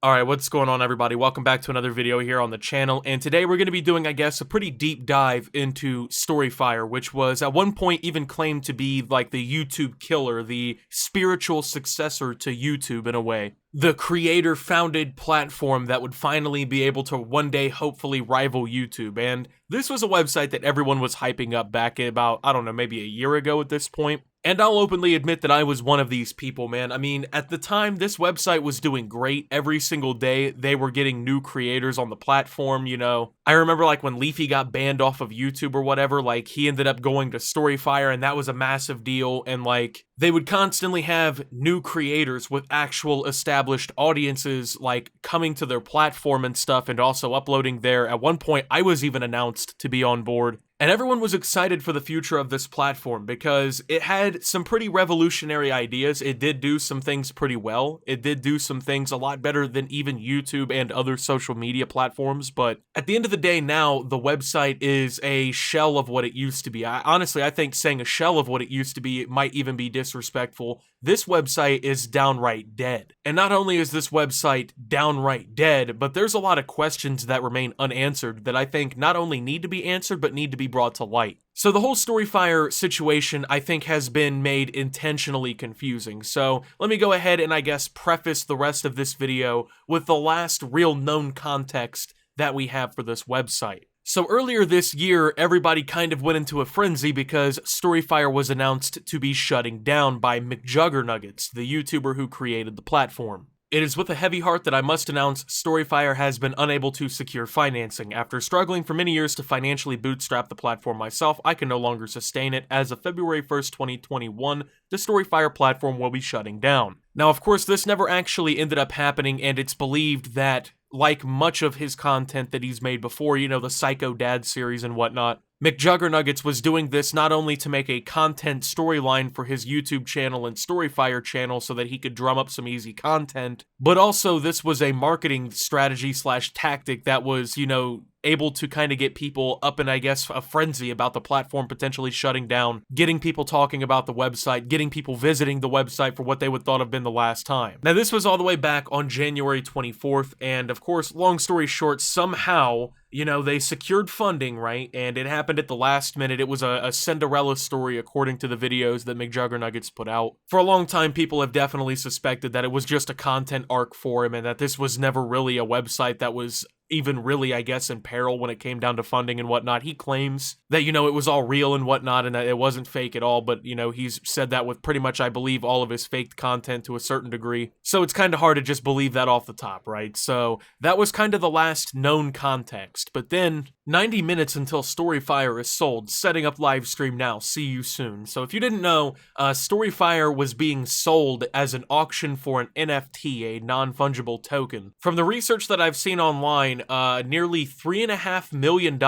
Alright, what's going on everybody? Welcome back to another video here on the channel, and today we're going to be doing, I guess, a pretty deep dive into StoryFire, which was at one point even claimed to be like the YouTube killer, the spiritual successor to YouTube in a way. The creator-founded platform that would finally be able to one day hopefully rival YouTube, and this was a website that everyone was hyping up back about, I don't know, maybe a year ago at this point. And I'll openly admit that I was one of these people, man. I mean, at the time, this website was doing great. Every single day, they were getting new creators on the platform, you know. I remember, like, when Leafy got banned off of YouTube or whatever, like, he ended up going to StoryFire, and that was a massive deal. And, like, they would constantly have new creators with actual established audiences, like, coming to their platform and stuff, and also uploading there. At one point, I was even announced to be on board. And everyone was excited for the future of this platform because it had some pretty revolutionary ideas. It did do some things pretty well. It did do some things a lot better than even YouTube and other social media platforms. But at the end of the day now, the website is a shell of what it used to be. Honestly, I think saying a shell of what it used to be might even be disrespectful. This website is downright dead. And not only is this website downright dead, but there's a lot of questions that remain unanswered that I think not only need to be answered, but need to be brought to light. So the whole StoryFire situation, I think, has been made intentionally confusing. So let me go ahead and, I guess, preface the rest of this video with the last real known context that we have for this website. So earlier this year, everybody kind of went into a frenzy because StoryFire was announced to be shutting down by McJuggernuggets, the YouTuber who created the platform. It is with a heavy heart that I must announce StoryFire has been unable to secure financing. After struggling for many years to financially bootstrap the platform myself, I can no longer sustain it. As of February 1st, 2021, the StoryFire platform will be shutting down. Now, of course, this never actually ended up happening, and it's believed that, like much of his content that he's made before, you know, the Psycho Dad series and whatnot, McJuggernuggets was doing this not only to make a content storyline for his YouTube channel and StoryFire channel so that he could drum up some easy content, but also this was a marketing strategy / tactic that was, you know, able to kind of get people up in, I guess, a frenzy about the platform potentially shutting down, getting people talking about the website, getting people visiting the website for what they would thought have been the last time. Now, this was all the way back on January 24th, and of course, long story short, somehow, you know, they secured funding, right? And it happened at the last minute. It was a Cinderella story, according to the videos that McJuggernuggets put out. For a long time, people have definitely suspected that it was just a content arc for him and that this was never really a website that was even really, I guess, in peril when it came down to funding and whatnot. He claims that, you know, it was all real and whatnot and that it wasn't fake at all, but, you know, he's said that with pretty much, I believe, all of his faked content to a certain degree. So it's kind of hard to just believe that off the top, right? So that was kind of the last known context. But then 90 minutes until StoryFire is sold, setting up live stream now, see you soon. So if you didn't know, StoryFire was being sold as an auction for an NFT, a non-fungible token. From the research that I've seen online, nearly $3.5 million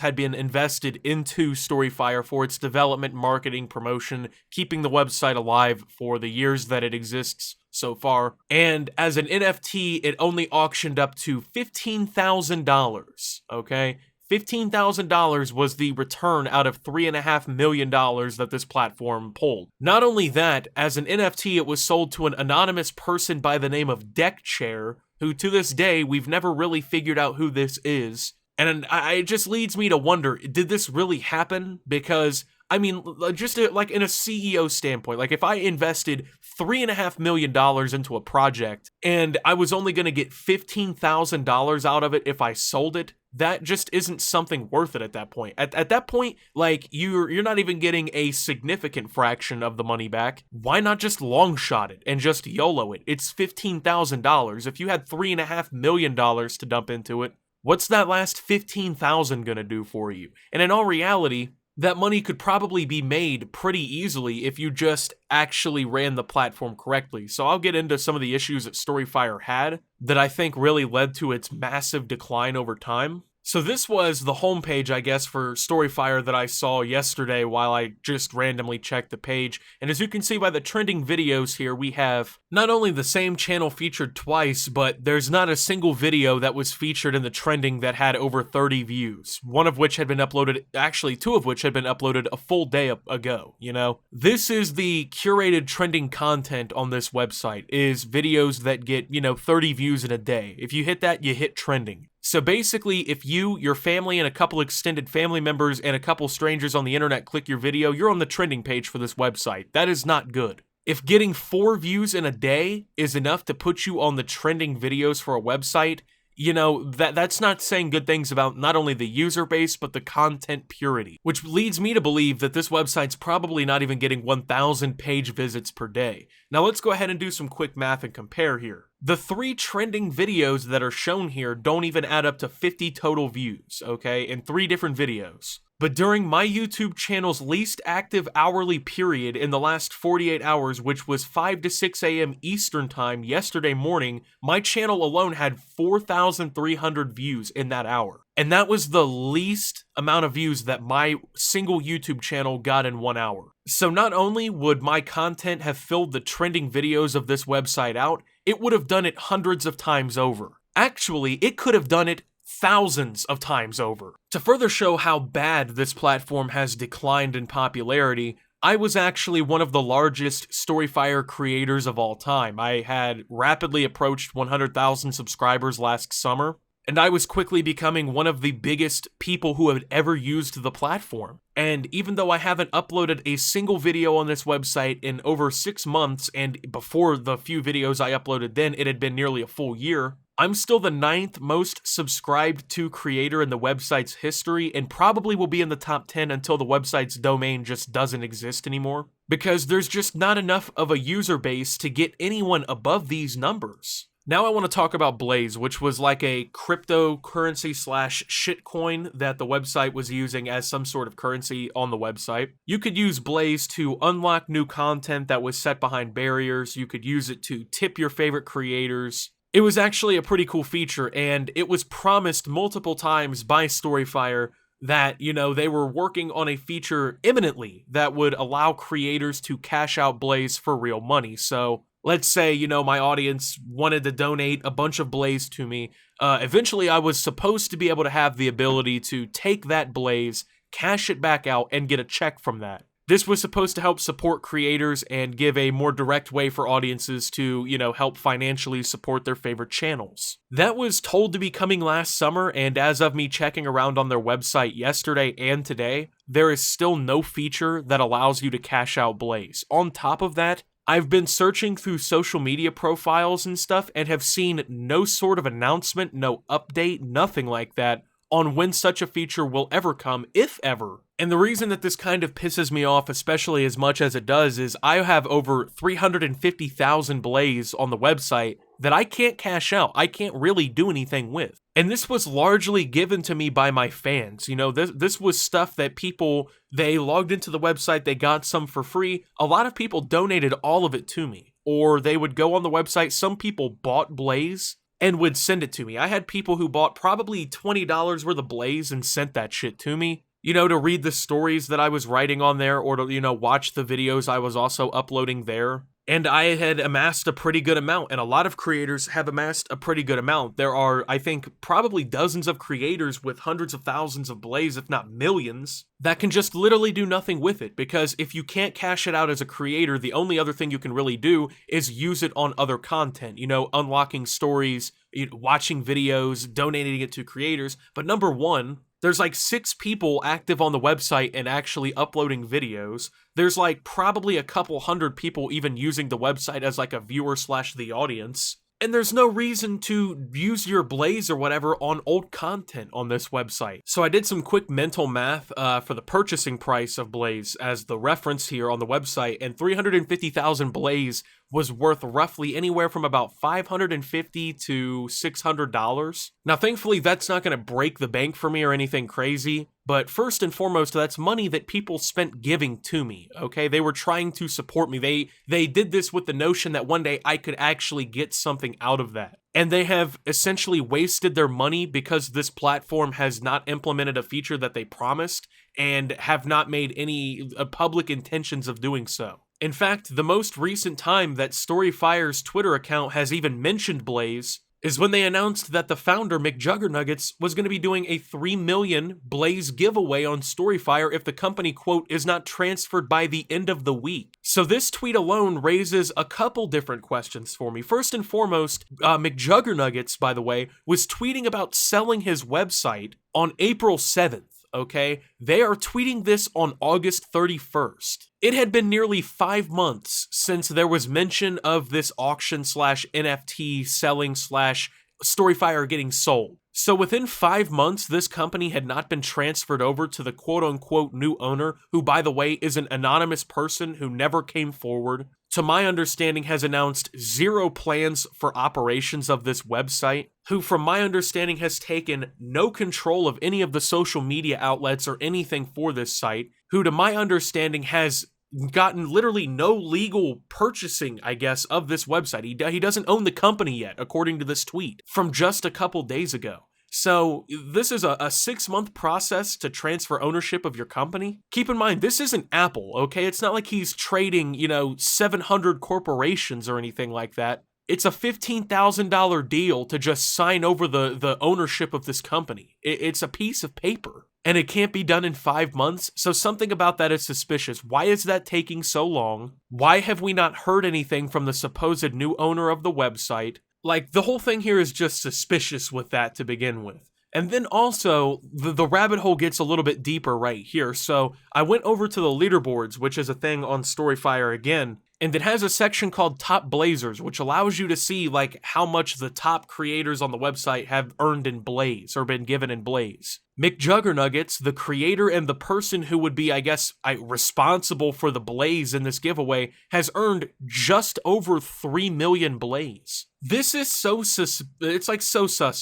had been invested into StoryFire for its development, marketing, promotion, keeping the website alive for the years that it exists so far. And as an NFT, it only auctioned up to $15,000, okay? $15,000 was the return out of $3.5 million that this platform pulled. Not only that, as an NFT, it was sold to an anonymous person by the name of Deckchair, who to this day, we've never really figured out who this is. And it just leads me to wonder, did this really happen? Because, I mean, just like in a CEO standpoint, like if I invested $3.5 million into a project and I was only going to get $15,000 out of it if I sold it, that just isn't something worth it at that point. At that point, like, you're not even getting a significant fraction of the money back. Why not just long shot it and just YOLO it? It's $15,000. If you had $3.5 million to dump into it, what's that last $15,000 gonna do for you? And in all reality, that money could probably be made pretty easily if you just actually ran the platform correctly. So I'll get into some of the issues that StoryFire had that I think really led to its massive decline over time. So this was the homepage, I guess, for StoryFire that I saw yesterday while I just randomly checked the page. And as you can see by the trending videos here, we have not only the same channel featured twice, but there's not a single video that was featured in the trending that had over 30 views. One of which had been uploaded, actually two of which had been uploaded a full day ago, you know? This is the curated trending content on this website, is videos that get, 30 views in a day. If you hit that, you hit trending. So basically, if you, your family, and a couple extended family members and a couple strangers on the internet click your video, you're on the trending page for this website. That is not good. If getting 4 views in a day is enough to put you on the trending videos for a website, that's not saying good things about not only the user base, but the content purity, which leads me to believe that this website's probably not even getting 1,000 page visits per day. Now let's go ahead and do some quick math and compare here. The 3 trending videos that are shown here don't even add up to 50 total views, okay, in 3 different videos. But during my YouTube channel's least active hourly period in the last 48 hours, which was 5 to 6 a.m. Eastern time yesterday morning, my channel alone had 4,300 views in that hour. And that was the least amount of views that my single YouTube channel got in 1 hour. So not only would my content have filled the trending videos of this website out, it would have done it hundreds of times over. Actually, it could have done it thousands of times over. To further show how bad this platform has declined in popularity, I was actually one of the largest StoryFire creators of all time. I had rapidly approached 100,000 subscribers last summer, and I was quickly becoming one of the biggest people who had ever used the platform. And even though I haven't uploaded a single video on this website in over 6 months, and before the few videos I uploaded then, it had been nearly a full year, I'm still the 9th most subscribed to creator in the website's history, and probably will be in the top 10 until the website's domain just doesn't exist anymore. Because there's just not enough of a user base to get anyone above these numbers. Now I want to talk about Blaze, which was like a cryptocurrency / shitcoin that the website was using as some sort of currency on the website. You could use Blaze to unlock new content that was set behind barriers. You could use it to tip your favorite creators. It was actually a pretty cool feature, and it was promised multiple times by StoryFire that, they were working on a feature imminently that would allow creators to cash out Blaze for real money. So let's say, my audience wanted to donate a bunch of Blaze to me. Eventually, I was supposed to be able to have the ability to take that Blaze, cash it back out, and get a check from that. This was supposed to help support creators and give a more direct way for audiences to, help financially support their favorite channels. That was told to be coming last summer, and as of me checking around on their website yesterday and today, there is still no feature that allows you to cash out Blaze. On top of that, I've been searching through social media profiles and stuff and have seen no sort of announcement, no update, nothing like that on when such a feature will ever come, if ever. And the reason that this kind of pisses me off, especially as much as it does, is I have over 350,000 Blaze on the website that I can't cash out. I can't really do anything with. And this was largely given to me by my fans. This was stuff that people, they logged into the website, they got some for free. A lot of people donated all of it to me. Or they would go on the website, some people bought Blaze and would send it to me. I had people who bought probably $20 worth of Blaze and sent that shit to me. To read the stories that I was writing on there, or to, watch the videos I was also uploading there. And I had amassed a pretty good amount, and a lot of creators have amassed a pretty good amount. There are, I think, probably dozens of creators with hundreds of thousands of Blaze, if not millions, that can just literally do nothing with it. Because if you can't cash it out as a creator, the only other thing you can really do is use it on other content, unlocking stories, watching videos, donating it to creators. But number one, there's like 6 people active on the website and actually uploading videos. There's like probably a couple hundred people even using the website as like a viewer / the audience. And there's no reason to use your Blaze or whatever on old content on this website. So I did some quick mental math for the purchasing price of Blaze as the reference here on the website, and 350,000 Blaze was worth roughly anywhere from about $550 to $600. Now, thankfully, that's not going to break the bank for me or anything crazy, But first and foremost, that's money that people spent giving to me, okay? They were trying to support me. They did this with the notion that one day I could actually get something out of that. And they have essentially wasted their money because this platform has not implemented a feature that they promised and have not made any public intentions of doing so. In fact, the most recent time that StoryFire's Twitter account has even mentioned Blaze is when they announced that the founder, McJuggernuggets, was going to be doing a 3 million Blaze giveaway on StoryFire if the company, quote, is not transferred by the end of the week. So this tweet alone raises a couple different questions for me. First and foremost, McJuggernuggets, by the way, was tweeting about selling his website on April 7th. Okay, they are tweeting this on August 31st. It had been nearly 5 months since there was mention of this auction / NFT selling / StoryFire getting sold. So within 5 months, this company had not been transferred over to the quote-unquote new owner, who, by the way, is an anonymous person who never came forward. To my understanding, has announced 0 plans for operations of this website, who, from my understanding, has taken no control of any of the social media outlets or anything for this site, who, to my understanding, has gotten literally no legal purchasing, I guess, of this website. He doesn't own the company yet, according to this tweet, from just a couple days ago. So this is a 6-month process to transfer ownership of your company. Keep in mind, this isn't Apple, okay? It's not like he's trading, 700 corporations or anything like that. It's a $15,000 deal to just sign over the ownership of this company. It's a piece of paper, and it can't be done in 5 months, so something about that is suspicious. Why is that taking so long? Why have we not heard anything from the supposed new owner of the website? Like, the whole thing here is just suspicious with that to begin with. And then also, the rabbit hole gets a little bit deeper right here. So I went over to the leaderboards, which is a thing on StoryFire again, and it has a section called Top Blazers, which allows you to see like how much the top creators on the website have earned in Blaze or been given in Blaze. McJuggernuggets, the creator and the person who would be, I guess, responsible for the Blaze in this giveaway, has earned just over 3 million Blaze. This is so sus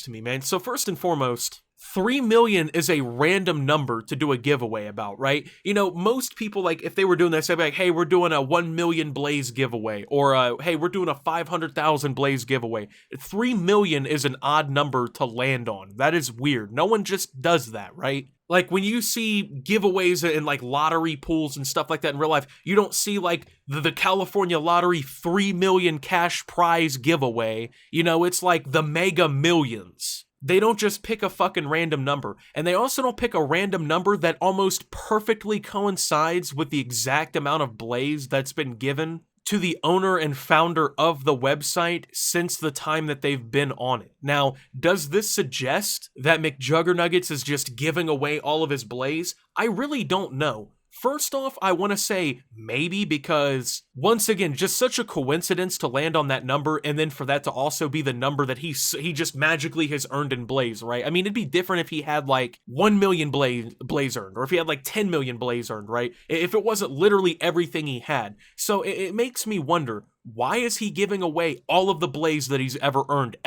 to me, man. So first and foremost, 3 million is a random number to do a giveaway about, right? Most people, like, if they were doing this, they'd be like, hey, we're doing a 1 million Blaze giveaway, or hey, we're doing a 500,000 Blaze giveaway. 3 million is an odd number to land on. That is weird. No one just does that, right? Like, when you see giveaways in, like, lottery pools and stuff like that in real life, you don't see, like, the California Lottery 3 million cash prize giveaway. It's like the Mega Millions. They don't just pick a fucking random number. And they also don't pick a random number that almost perfectly coincides with the exact amount of Blaze that's been given to the owner and founder of the website since the time that they've been on it. Now, does this suggest that McJuggernuggets is just giving away all of his Blaze? I really don't know. First off, I want to say maybe, because once again, just such a coincidence to land on that number, and then for that to also be the number that he just magically has earned in Blaze, right? I mean, it'd be different if he had like 1 million Blaze earned, or if he had like 10 million Blaze earned, right? If it wasn't literally everything he had. So it makes me wonder, why is he giving away all of the Blaze that he's ever earned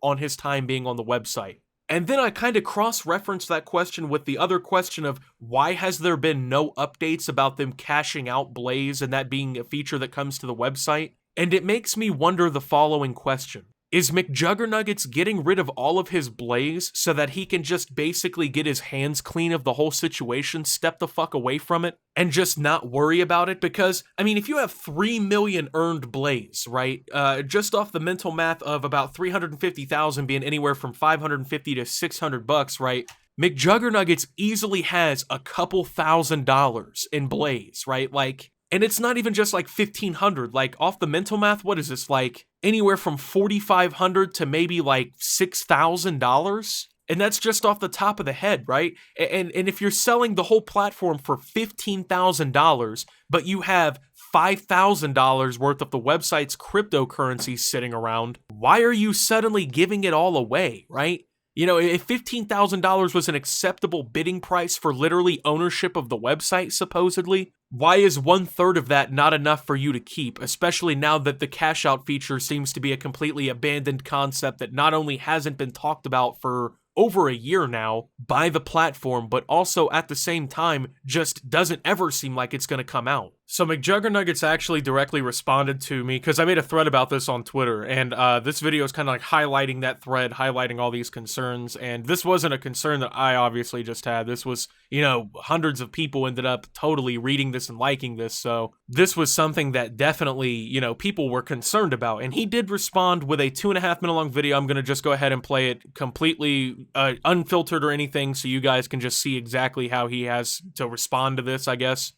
on his time being on the website? And then I kind of cross-referenced that question with the other question of why has there been no updates about them cashing out Blaze and that being a feature that comes to the website? And it makes me wonder the following question. Is McJuggernuggets getting rid of all of his Blaze so that he can just basically get his hands clean of the whole situation, step the fuck away from it, and just not worry about it? Because, I mean, if you have 3 million earned Blaze, right, just off the mental math of about 350,000 being anywhere from 550 to $600, right, McJuggernuggets easily has a couple $1,000s in Blaze, right? Like, and it's not even just like 1,500, like off the mental math, what is this, like anywhere from 4,500 to maybe like $6,000? And that's just off the top of the head, right? And if you're selling the whole platform for $15,000, but you have $5,000 worth of the website's cryptocurrency sitting around, why are you suddenly giving it all away, right? If $15,000 was an acceptable bidding price for literally ownership of the website, supposedly, why is 1/3 of that not enough for you to keep, especially now that the cash out feature seems to be a completely abandoned concept that not only hasn't been talked about for over a year now by the platform, but also at the same time just doesn't ever seem like it's going to come out. So McJuggernuggets actually directly responded to me because I made a thread about this on Twitter, and this video is kind of like highlighting that thread, highlighting all these concerns, and this wasn't a concern that I obviously just had. This was, you know, hundreds of people ended up totally reading this and liking this, so this was something that definitely, you know, people were concerned about, and he did respond with a 2.5 minute long video. I'm going to just go ahead and play it completely unfiltered or anything so you guys can just see exactly how he has to respond to this, I guess.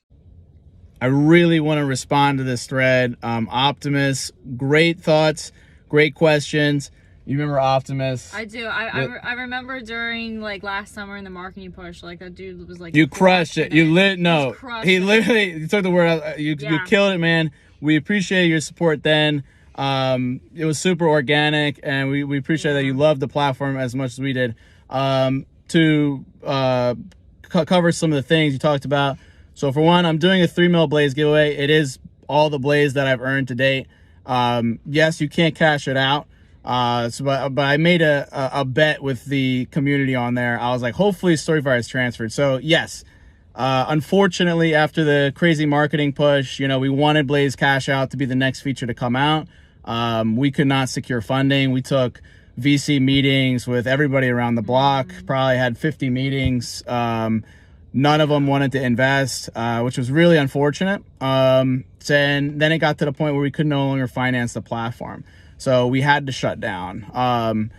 I really want to respond to this thread. Optimus, great thoughts, great questions. You remember Optimus? I do. I remember during like last summer in the marketing push, like that dude was like, you crushed it. You literally you took the word out. You killed it, man. We appreciate your support then. It was super organic, and we appreciate that you loved the platform as much as we did. To cover some of the things you talked about. So for one, I'm doing a 3 mil Blaze giveaway. It is all the Blaze that I've earned to date. Yes, you can't cash it out. But I made a bet with the community on there. I was like, hopefully StoryFire is transferred. So yes, unfortunately, after the crazy marketing push, you know, we wanted Blaze Cash Out to be the next feature to come out. We could not secure funding. We took VC meetings with everybody around the block, probably had 50 meetings. None of them wanted to invest, which was really unfortunate. And then it got to the point where we could no longer finance the platform. So we had to shut down.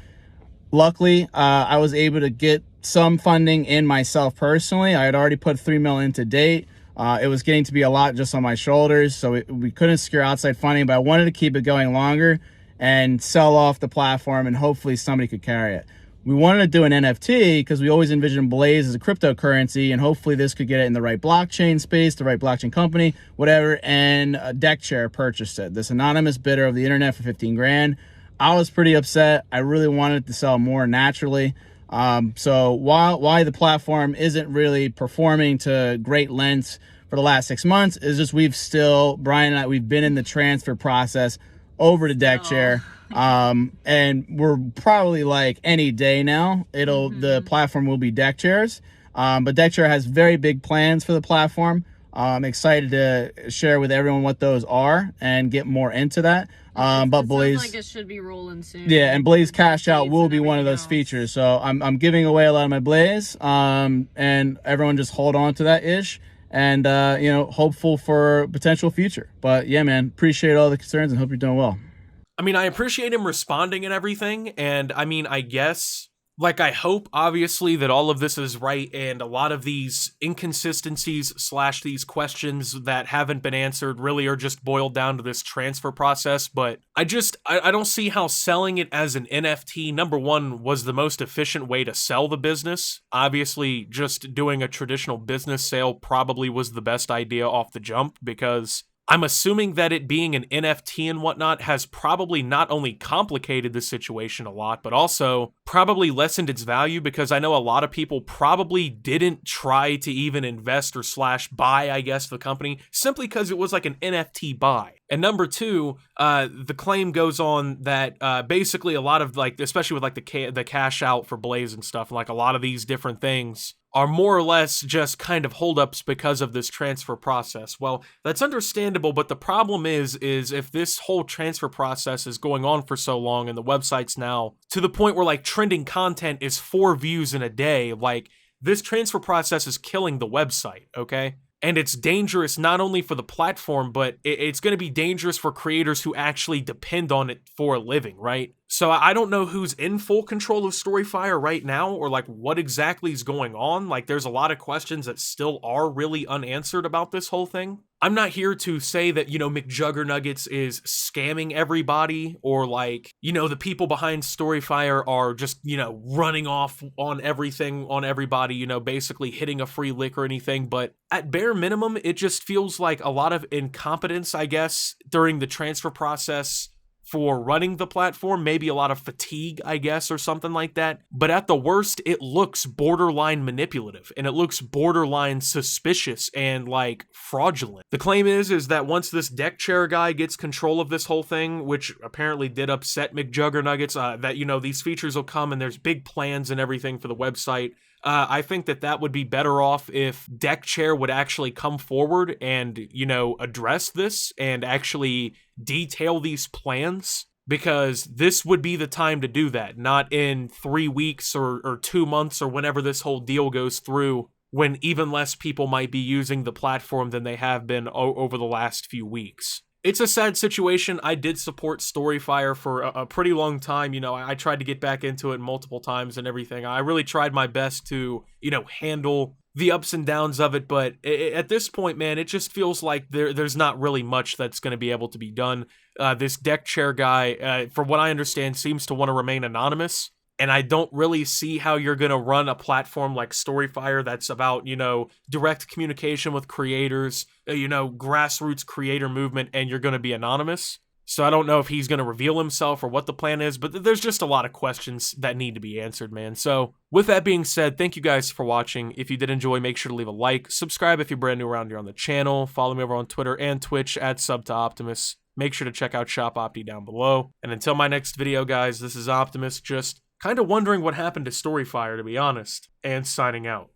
Luckily, I was able to get some funding in myself personally. I had already put 3 mil in to date. It was getting to be a lot just on my shoulders, so we couldn't secure outside funding, but I wanted to keep it going longer and sell off the platform, and hopefully somebody could carry it. We wanted to do an NFT because we always envisioned Blaze as a cryptocurrency, and hopefully this could get it in the right blockchain space, the right blockchain company, whatever, and DeckChair purchased it. This anonymous bidder of the internet for 15 grand. I was pretty upset. I really wanted to sell more naturally. So why the platform isn't really performing to great lengths for the last 6 months is just Brian and I, we've been in the transfer process over to DeckChair. And we're probably like any day now, the platform will be DeckChairs. But DeckChair has very big plans for the platform. I'm excited to share with everyone what those are and get more into that. But Blaze, like it should be rolling soon. Yeah, and Blaze Cash Out will be one of those features. So I'm giving away a lot of my Blaze, and everyone just hold on to that ish, and you know, hopeful for potential future. But yeah, man, appreciate all the concerns and hope you're doing well. I mean, I appreciate him responding and everything, and I mean, I guess, like, I hope, obviously, that all of this is right, and a lot of these inconsistencies / these questions that haven't been answered really are just boiled down to this transfer process, but I don't see how selling it as an NFT, number one, was the most efficient way to sell the business. Obviously, just doing a traditional business sale probably was the best idea off the jump, because I'm assuming that it being an NFT and whatnot has probably not only complicated the situation a lot, but also probably lessened its value, because I know a lot of people probably didn't try to even invest or / buy, I guess, the company simply because it was like an NFT buy. And number two, the claim goes on that basically a lot of, like, especially with like the cash out for Blaze and stuff, like a lot of these different things are more or less just kind of holdups because of this transfer process. Well, that's understandable, but the problem is if this whole transfer process is going on for so long and the website's now to the point where like trending content is 4 views in a day, like this transfer process is killing the website, okay? And it's dangerous not only for the platform, but it's going to be dangerous for creators who actually depend on it for a living, right? So I don't know who's in full control of StoryFire right now, or like what exactly is going on. Like, there's a lot of questions that still are really unanswered about this whole thing. I'm not here to say that, you know, McJuggernuggets is scamming everybody, or like, you know, the people behind StoryFire are just, you know, running off on everything, on everybody, you know, basically hitting a free lick or anything. But at bare minimum, it just feels like a lot of incompetence, I guess, during the transfer process for running the platform, maybe a lot of fatigue, I guess, or something like that. But at the worst, it looks borderline manipulative, and it looks borderline suspicious and like fraudulent. The claim is that once this deck chair guy gets control of this whole thing, which apparently did upset McJuggernuggets, that, you know, these features will come and there's big plans and everything for the website. I think that would be better off if Deck Chair would actually come forward and, you know, address this and actually detail these plans, because this would be the time to do that, not in 3 weeks or 2 months or whenever this whole deal goes through, when even less people might be using the platform than they have been over the last few weeks. It's a sad situation. I did support StoryFire for a pretty long time. You know, I tried to get back into it multiple times and everything. I really tried my best to, you know, handle the ups and downs of it. But at this point, man, it just feels like there's not really much that's going to be able to be done. This deck chair guy, from what I understand, seems to want to remain anonymous. And I don't really see how you're going to run a platform like StoryFire that's about, you know, direct communication with creators, you know, grassroots creator movement, and you're going to be anonymous. So I don't know if he's going to reveal himself or what the plan is, but there's just a lot of questions that need to be answered, man. So with that being said, thank you guys for watching. If you did enjoy, make sure to leave a like, subscribe if you're brand new around here on the channel, follow me over on Twitter and Twitch at @SubToOptimus. Make sure to check out Shop Opti down below. And until my next video, guys, this is Optimus, just kind of wondering what happened to StoryFire, to be honest, and signing out.